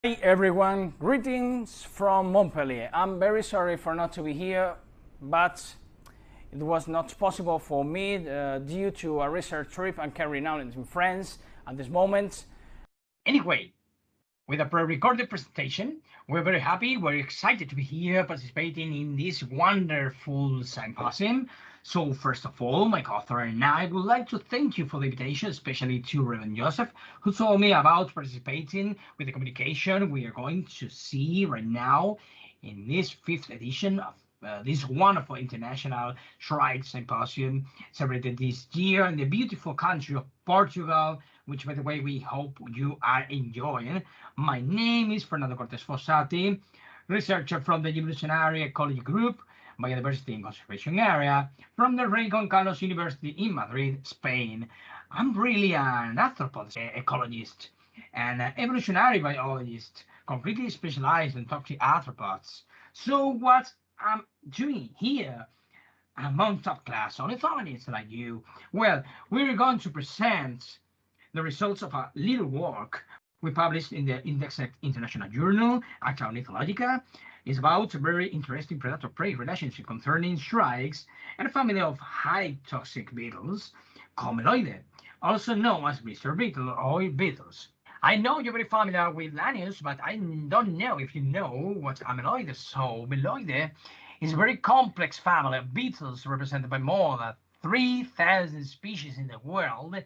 Hi everyone, greetings from Montpellier. I'm very sorry for not to be here, but it was not possible for me due to a research trip I'm carrying out in France at this moment. Anyway, with a pre-recorded presentation, we're very happy, we're excited to be here participating in this wonderful symposium. So first of all, my co-author and I would like to thank you for the invitation, especially to Reverend Joseph, who told me about participating with the communication we are going to see right now in this 5th edition of this wonderful international Shrike Symposium celebrated this year in the beautiful country of Portugal, which, by the way, we hope you are enjoying. My name is Fer Cortés-Fossati, researcher from the Evolutionary Ecology Group, Biodiversity and Conservation Area, from the Rey Carlos University in Madrid, Spain. I'm really an arthropod ecologist and an evolutionary biologist, completely specialized in toxic arthropods. So what I'm doing here among top class ornithologists like you, well, we're going to present the results of a little work we published in the International journal, Acta Ornithologica. Is about a very interesting predator-prey relationship concerning shrikes and a family of high toxic beetles, Comeloidae, also known as Mr. Beetle or beetles. I know you're very familiar with Lanius, but I don't know if you know what Ameloides. So Meloidae is a very complex family of beetles represented by more than 3,000 species in the world,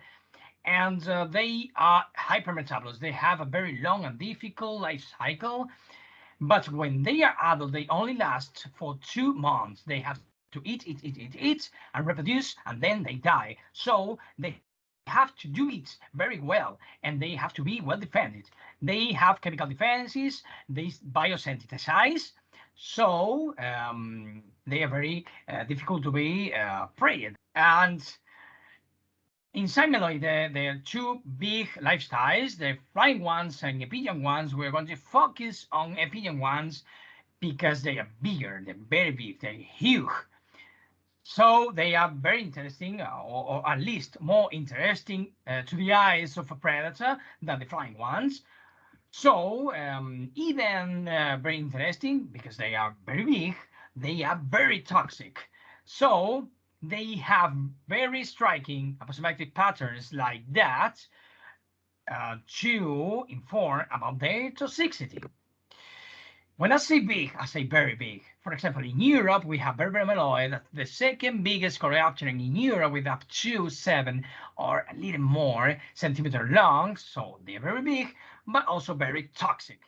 and they are hypermetabolites. They have a very long and difficult life cycle, but when they are adult, they only last for 2 months. They have to eat, and reproduce, and then they die. So they have to do it very well, and they have to be well defended. They have chemical defenses, they biosynthesize, so they are very difficult to be preyed. And inside Meloidae, there are 2 big lifestyles, the flying ones and amphibian ones. We're going to focus on amphibian ones because they are bigger, they're very big, they're huge. So they are very interesting, or at least more interesting to the eyes of a predator than the flying ones. So even very interesting because they are very big, they are very toxic. So they have very striking approximative patterns like that to inform about their toxicity. When I say big, I say very big. For example, in Europe, we have Berber meloid, the second biggest coleoptera in Europe, with up to 7 or a little more centimeter long. So they're very big, but also very toxic.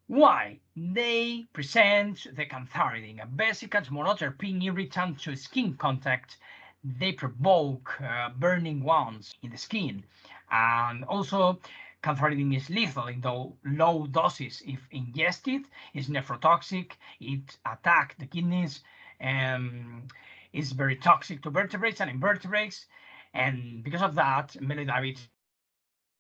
Why? They present the cantharidin, a vesicant monoterpene irritant to skin contact. They provoke burning wounds in the skin, and also cantharidin is lethal in low doses. If ingested, it's nephrotoxic. It attacks the kidneys and is very toxic to vertebrates and invertebrates. And because of that, Meloidae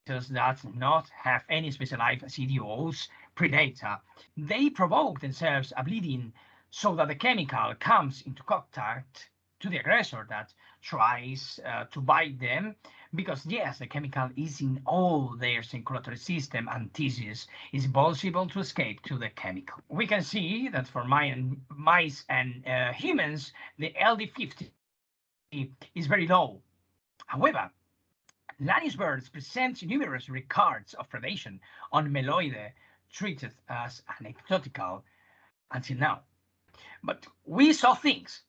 does not have any specialized CDOs predator. They provoke themselves a bleeding so that the chemical comes into contact to the aggressor that tries to bite them, because yes, the chemical is in all their circulatory system and tissues. It's possible to escape to the chemical. We can see that for mice and humans, the LD50 is very low. However, Lanius birds present numerous records of predation on Meloidae, treated as anecdotal until now. But we saw things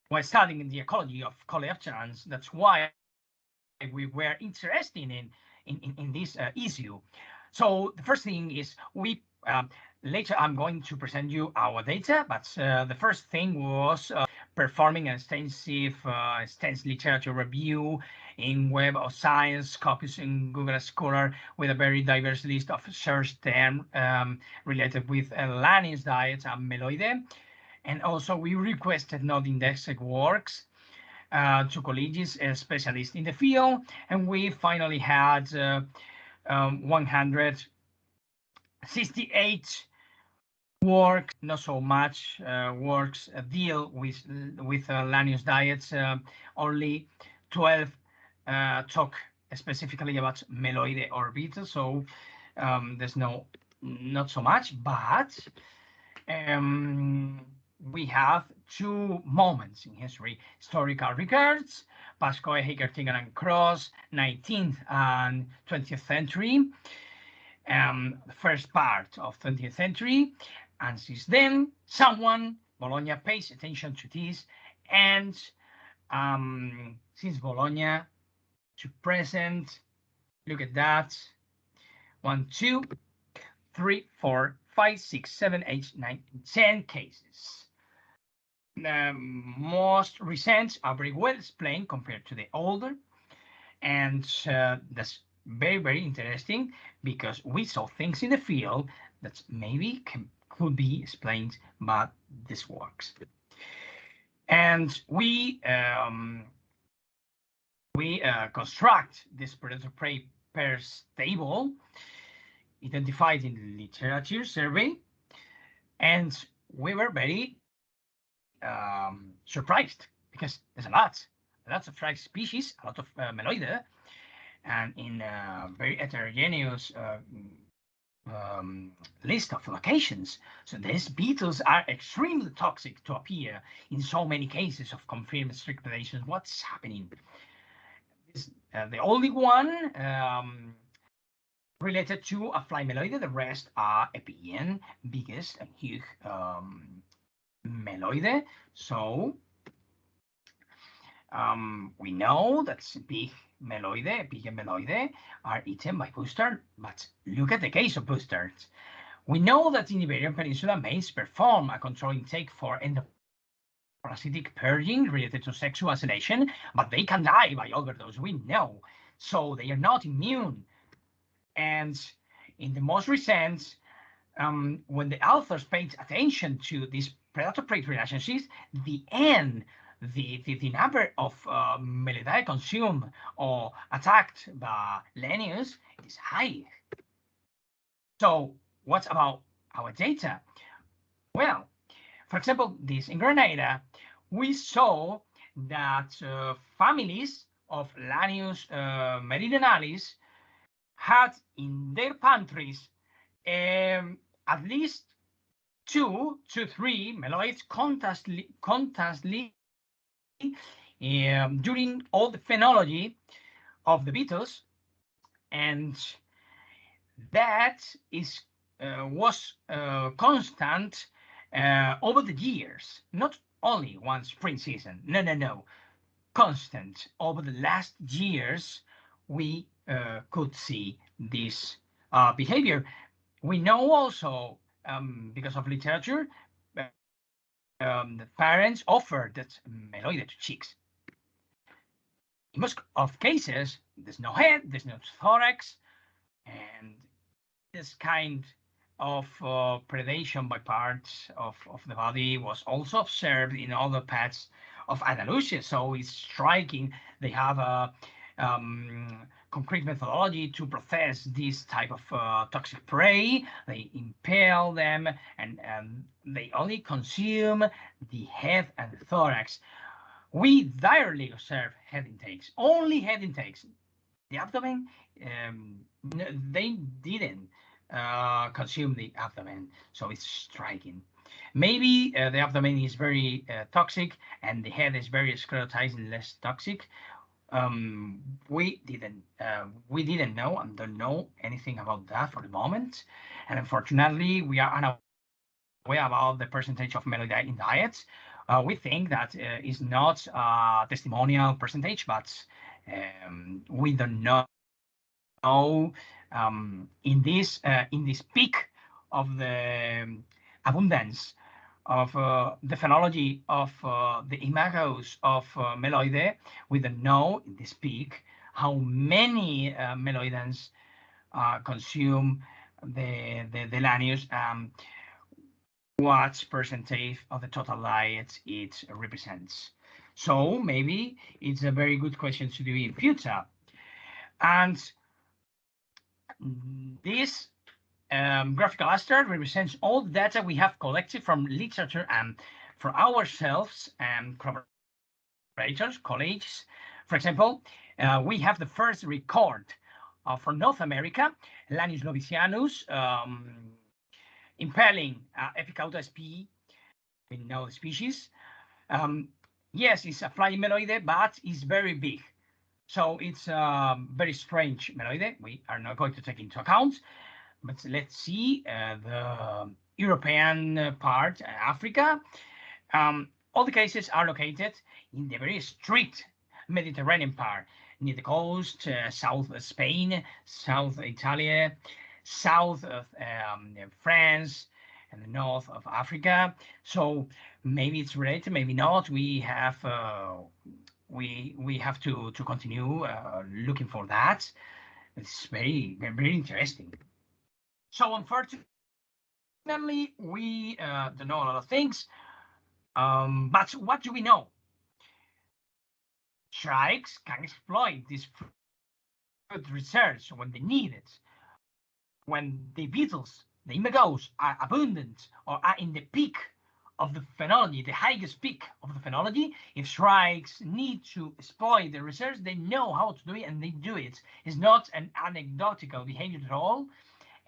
while studying the ecology of coleopterans. That's why we were interested in this issue. So the first thing is we later I'm going to present you our data, but the first thing was performing an extensive literature review in Web of Science, Scopus in Google Scholar, with a very diverse list of search terms related with Lanius diet and Meloidae. And also we requested not-indexed works to colleagues, specialists in the field, and we finally had 168 works, not so much works deal with Lanius diets. Only 12 talk specifically about Meloidae or beetles. So there's not so much, but we have two moments in history: historical records, Pascoe, Hager-Tigan, and Cross, 19th and 20th century, the first part of 20th century, and since then, Bologna pays attention to this, and since Bologna to present, look at that, 1, 2, 3, 4, 5, 6, 7, 8, 9, 10 cases. The most recent are very well explained compared to the older, and that's very, very interesting because we saw things in the field that maybe could be explained, but this works. And we construct this predator-prey pairs table identified in the literature survey, and we were very surprised because there's lots of Shrike species, a lot of Meloidae, and in a very heterogeneous list of locations. So these beetles are extremely toxic to appear in so many cases of confirmed strict predations. What's happening? The only one related to a fly Meloidae, the rest are Epigean, biggest and huge Meloidae. So we know that big Meloidae, Epigean Meloidae, are eaten by bustard, but look at the case of bustards. We know that in the Iberian Peninsula, males perform a controlled intake for endoparasitic purging related to sexual selection, but they can die by overdose, we know. So they are not immune. And in the most recent, when the authors paid attention to these predator-prey relationships, the number of Melidae consumed or attacked by Linnaeus is high. So what about our data? Well, for example, this in Grenada, we saw that families of Lanius meridionalis had in their pantries at least 2 to 3 meloids constantly during all the phenology of the beetles, and that was constant over the years, not only one spring season. No. Constant over the last years, we could see this behavior. We know also, because of literature, the parents offer that Meloidae to chicks. In most of cases, there's no head, there's no thorax, and this kind of predation by parts of the body was also observed in other pets of Andalusia. So it's striking. They have a concrete methodology to process this type of toxic prey. They impale them, and they only consume the head and the thorax. We rarely observe head intakes, only head intakes. The abdomen, they didn't consume the abdomen, so it's striking. Maybe the abdomen is very toxic and the head is very sclerotized and less toxic. We didn't know and don't know anything about that for the moment, and unfortunately we are unaware about the percentage of Meloidae in diets. We think that is not a testimonial percentage, but we don't know. In this peak of the abundance of the phenology of the imagos of Meloidae, we don't know in this peak how many Meloidans consume the Lanius, what percentage of the total diet it represents. So maybe it's a very good question to do in future. And this graphical abstract represents all the data we have collected from literature and for ourselves and collaborators, colleagues. For example, we have the first record from North America, Lanius novicianus, impaling Epicauda sp. We know the species. Yes, it's a flying meloide, but it's very big. So it's a very strange meloide. We are not going to take into account. But let's see the European part, Africa. All the cases are located in the very strict Mediterranean part, near the coast, south of Spain, south of Italy, south of France, and the north of Africa. So maybe it's related, maybe not. We have we have to continue looking for that. It's very interesting. So unfortunately, we don't know a lot of things. But what do we know? Shrikes can exploit this food research when they need it. When the beetles, the imagos, are abundant or are in the peak of the phenology, the highest peak of the phenology, if shrikes need to exploit the research, they know how to do it and they do it. It's not an anecdotal behavior at all.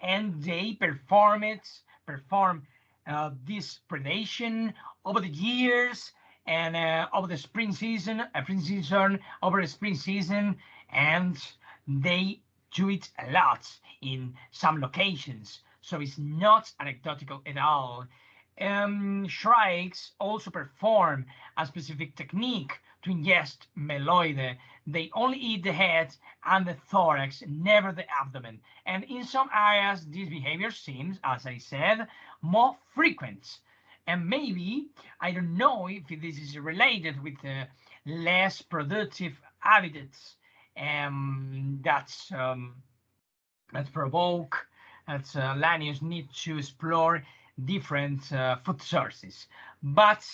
And they perform this predation over the years and over the spring season, over the spring season, and they do it a lot in some locations. So it's not anecdotal at all. Shrikes also perform a specific technique to ingest meloide. They only eat the head and the thorax, never the abdomen. And in some areas, this behavior seems, as I said, more frequent. And maybe, I don't know if this is related with less productive habitats that provoke, that Lanius need to explore different food sources. But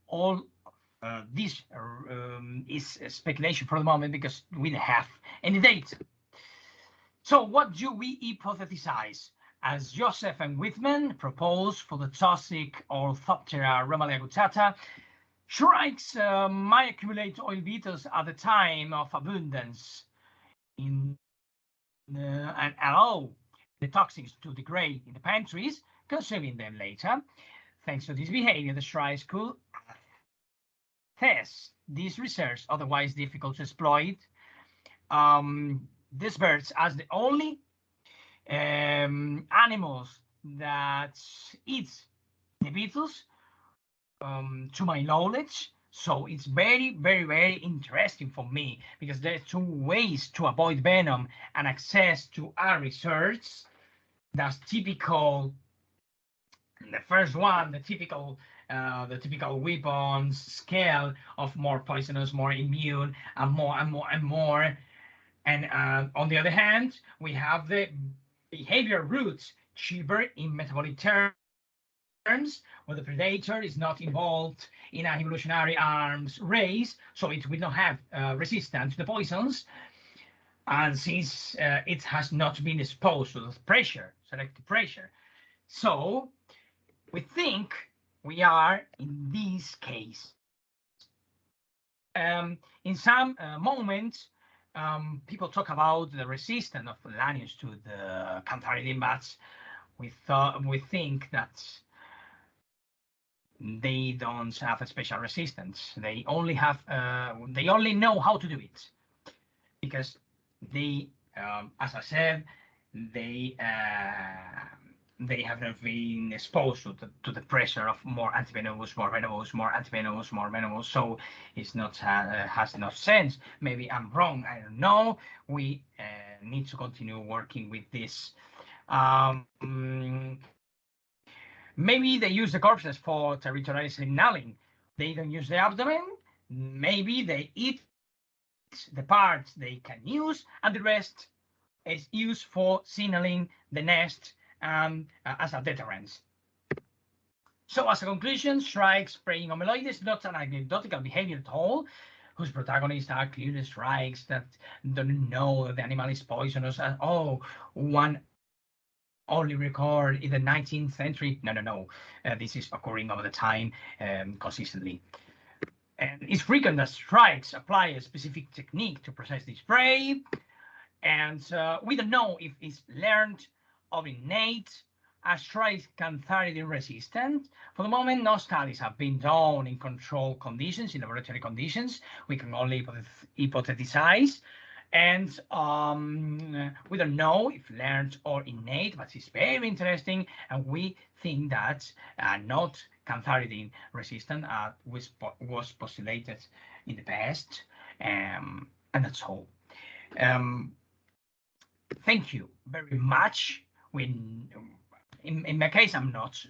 all this is speculation for the moment because we don't have any data. So what do we hypothesize? As Joseph and Whitman propose for the toxic Orthoptera romalia guttata, shrikes might accumulate oil beetles at the time of abundance and allow the toxins to degrade in the pantries, consuming them later. Thanks to this behavior, the shrikes could test this research, otherwise difficult to exploit. These birds as the only animals that eat the beetles, to my knowledge. So it's very interesting for me because there are two ways to avoid venom and access to our research. That's typical. The first one, the typical weapons scale of more poisonous, more immune, and more. And on the other hand, we have the behavior routes, cheaper in metabolic terms, where the predator is not involved in an evolutionary arms race, so it will not have resistance to the poisons. And since it has not been exposed to the pressure, selective pressure. So we think we are in this case. In some moments, people talk about the resistance of Lanius to the cantharidin bats. We think that they don't have a special resistance. They only have they only know how to do it because they, as I said, they have not been exposed to the pressure of more antivenomous, more venomous, more antivenomous, more venomous. So it's not has no sense. Maybe I'm wrong. I don't know. We need to continue working with this. Maybe they use the corpses for territorial signaling. They don't use the abdomen. Maybe they eat the parts they can use, and the rest is used for signaling the nest as a deterrence. So as a conclusion, shrikes spraying on meloides is not an anecdotal behavior at all, whose protagonists are clearly shrikes that don't know the animal is poisonous and one only record in the 19th century. No. This is occurring over the time consistently. And it's frequent that shrikes apply a specific technique to process this prey. And we don't know if it's learned or innate. As Shrike cantharity resistant. For the moment, no studies have been done in controlled conditions, in laboratory conditions. We can only hypothesize. And we don't know if learned or innate, but it's very interesting. And we think that not cantharidin resistant was postulated in the past. And that's all. Thank you very much. In my case, I'm not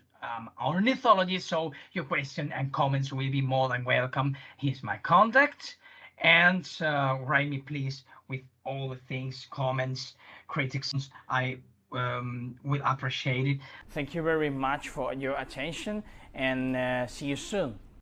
ornithologist, so your question and comments will be more than welcome. Here's my contact, and write me please with all the things, comments, critics. I will appreciate it. Thank you very much for your attention, and see you soon.